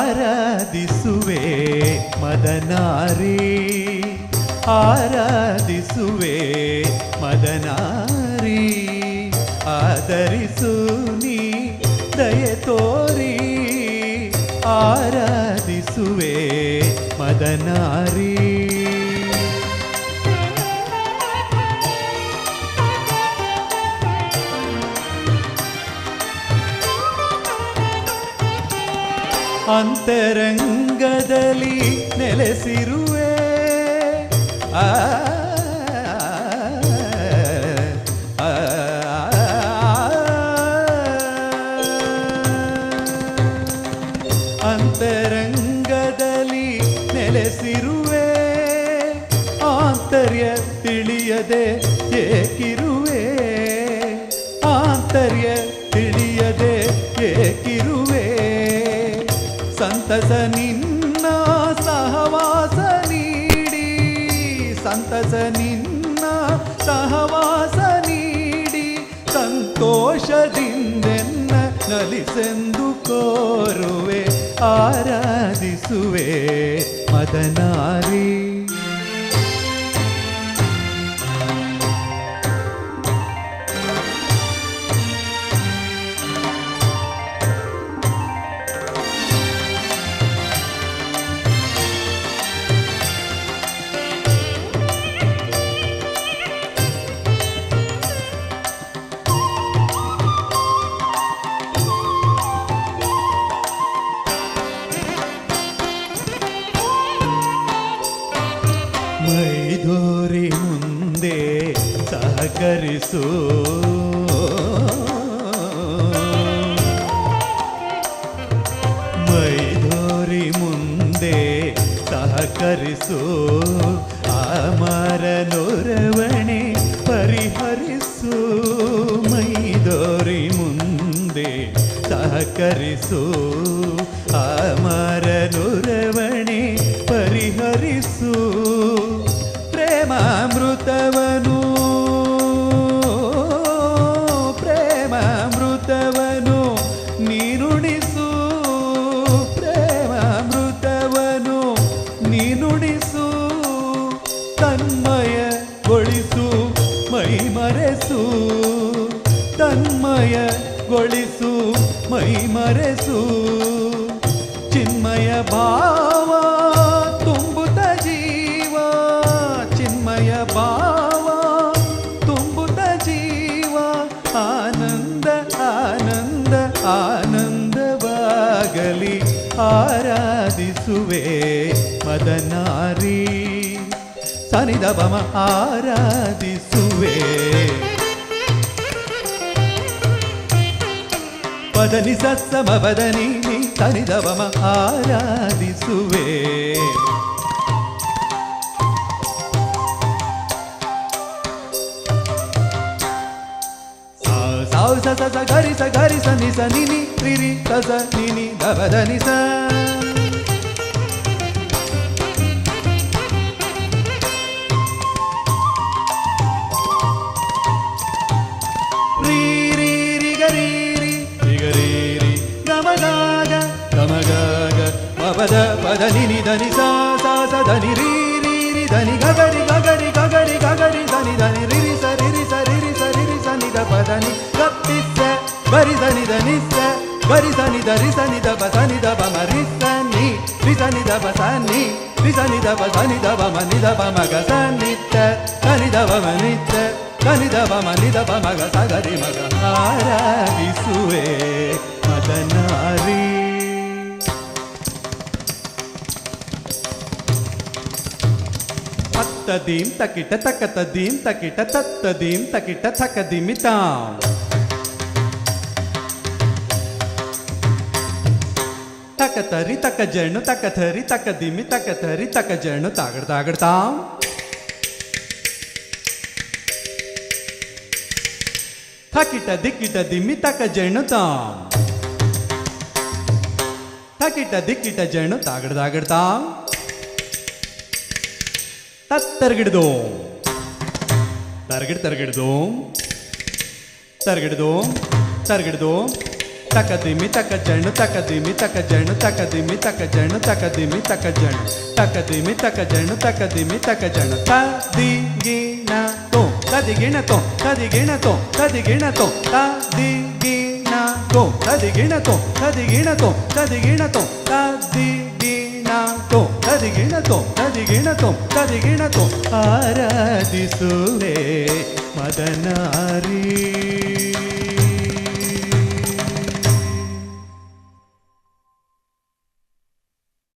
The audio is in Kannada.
ಆರಾಧಿಸುವೆ ಮದನಾರಿ, ಆರಾಧಿಸುವೆ ಮದನಾರಿ, ಆದರಿಸು ನೀ ದಯೆ ತೋರಿ, ಆರಾಧಿಸುವೆ ಮದನಾರಿ. ಅಂತರಂಗದಲ್ಲಿ ನೆಲೆಸಿರುವೆ, ಅಂತರಂಗದಲ್ಲಿ ನೆಲೆಸಿರುವೆ, ಆಂತರ್ಯ ತಿಳಿಯದೆ ಏಕಿರುವೆ, ಆಂತರ್ಯ ತಿಳಿಯದೆ ಏಕಿರುವೆ. ಸಂತಸ ನಿನ್ನ ಸಹವಾಸ ನೀಡಿ, ಸಂತಸ ನಿನ್ನ ಸಹವಾಸ ನೀಡಿ, ಸಂತೋಷದಿಂದೆನ್ನ ನಲಿಸೆಂದು ಕೋರುವೆ, ಆರಾಧಿಸುವೆ ಮದನಾರಿ. ಮೈದೋರಿ ಮುಂದೆ ಸಹಕರಿಸು, ಮೈದೋರಿ ಮುಂದೆ ಸಹಕರಿಸು, ಅಮರನೊರವಣೆ ಪರಿಹರಿಸು, ಮೈದೋರಿ ಮುಂದೆ ಸಹಕರಿಸು, ಅಮರನೊರವಣೆ ಪರಿಹರಿಸು. ಪ್ರೇಮಾಮೃತವನು, ಪ್ರೇಮಾಮೃತವನು ನೀನುಣಿಸು, ಪ್ರೇಮಾಮೃತವನು ನೀನುಣಿಸು. ತನ್ಮಯಗೊಳಿಸು ಮೈಮರೆಸು, ತನ್ಮಯಗೊಳಿಸು ಮೈಮರೆಸು. ಚಿನ್ಮಯ ಭಾವ ತುಂಬುತ್ತ ಜೀವ, ಚಿನ್ಮಯ ಭಾವ ತುಂಬುತ್ತ ಜೀವ. ಆನಂದ ಆನಂದ ಆನಂದವಾಗಲಿ, ಆರಾಧಿಸುವೆ ಮದನಾರಿ. ಸನಿದಬಮ ಆರಾಧಿಸುವೆ, ಪದನಿ ಸತ್ಸಮ ಪದನಿ ಸನಿದಬಮ ಆರಾಧಿಸುವೆ. ಸಾವು ಸ ಸ ಗರಿ ಸ ಗರಿ ಸ ನಿ ಸ ನಿ ನಿ ರಿ ರಿ ಸ ಸ ನಿ ನಿ ದ ಪ ದ ನಿ ಸ. ರಿ ರಿ ರಿ ಗರಿ ರಿ ರಿ ಗರಿ ರಿ ಗಮ ಗ ಗ ಗಮ ಗ ಗ ಮ ಪದ ಪದ ನಿ ನಿ ದ ನಿ ಸ ಸ ಸ ದ ನಿ ರಿ ರಿ ರಿ ದ ನಿ ಗ ಗರಿ ಗ ಗರಿ ಗ ಗರಿ ಗ ಗರಿ ದ ನಿ ದ ನಿ ರಿ ರಿ ಸ ರಿ ರಿ ಸ ರಿ ರಿ ಸ ರಿ ರಿ ಸ ನಿ ದ ಪ ದ ನಿ ಗತ್ತಿ ಸ ಬರಿ ದ ನಿ ದ ನಿ ಸ ಬರಿ ಸ ನಿ ದ ರಿ ಸ ನಿ ದ ಪ ಸ ನಿ ದ ಪ ಮ ರಿ ಸ ನಿ ರಿ ಸ ನಿ ದ ಪ ಸ ನಿ ರಿ ಸ ನಿ ದ ಪ ಸ ನಿ ದ ಪ ಮ ನಿ ದ ಪ ಮ ಗ ಸ ನಿ ತ ಸ ನಿ ದ ಪ ಮ ನಿ ತ ಸ ನಿ ದ ಪ ಮ ನಿ ದ ಪ ಮ ಗ ಸ ಗ ರಿ ಮ ಗ. ಆರಾಧಿಸುವೆ ಮದನಾರಿ. ತದ್ದೀಂ ತಕಿಟ ತಕತದ್ದೀಂ ತಕಿಟ ತತ್ತದೀಂ ತಕಿಟ ತಕದಿಮಿತಾಂ. ತಕತರಿ ತಕ ಜಣ್ಣು ತಕಥರಿ ತಕದಿಮಿ ತಕಥರಿ ತಕ ಜಣ್ಣು ತಾಗಡ್ ತಾಗಡ್ತಾಂ. ತಕಿಟ ದಿಕ್ಕಿಟ ದಿಮ್ಮಿ ತಕ ಜಣ್ಣು ತಾಂ. ತಕಿಟ ದಿಕ್ಕಿಟ ಜೇಣು ತಾಗಡ್ದಾಗಡ್ತಾ ತತ್ತರ್ಗಿಡ್ದು ತರ್ಗಿಡ್ದು ತರ್ಗಿಡ್ದು ತರ್ಗಿಡ್ದು ತಕದಿಮಿ ತಕ ಜೇಣು ತಕದಿಮಿ ತಕ ಜೇಣು ತಕದಿಮಿ ತಕ ಜೇಣು ತಕದಿಮಿ ತಕ ಜೇಣು ತಕದಿಮಿ ತಕ ಜೇಣು ತಕದಿಮಿ ತಕ ಜೇಣು ತದಿಗಿಣ ತೋ ತದಿಗಿಣ ತೋ ತದಿಗಿಣ ತೋ ತದಿಗಿಣ ತೋ ತದಿಗಿಣ ತೋ ತದಿಗಿಣ ತೋ ತದಿಗಿಣ ತೋ ತದಿಗಿಣ ತೋ ತದಿಗಿಣ ತೋ ತದಿಗಿಣ ತೋ ತದಿಗಿಣ ತೋ ತದಿಗಿಣ ತೋ ಆರಾಧಿಸುವೆ ಮದನಾರಿ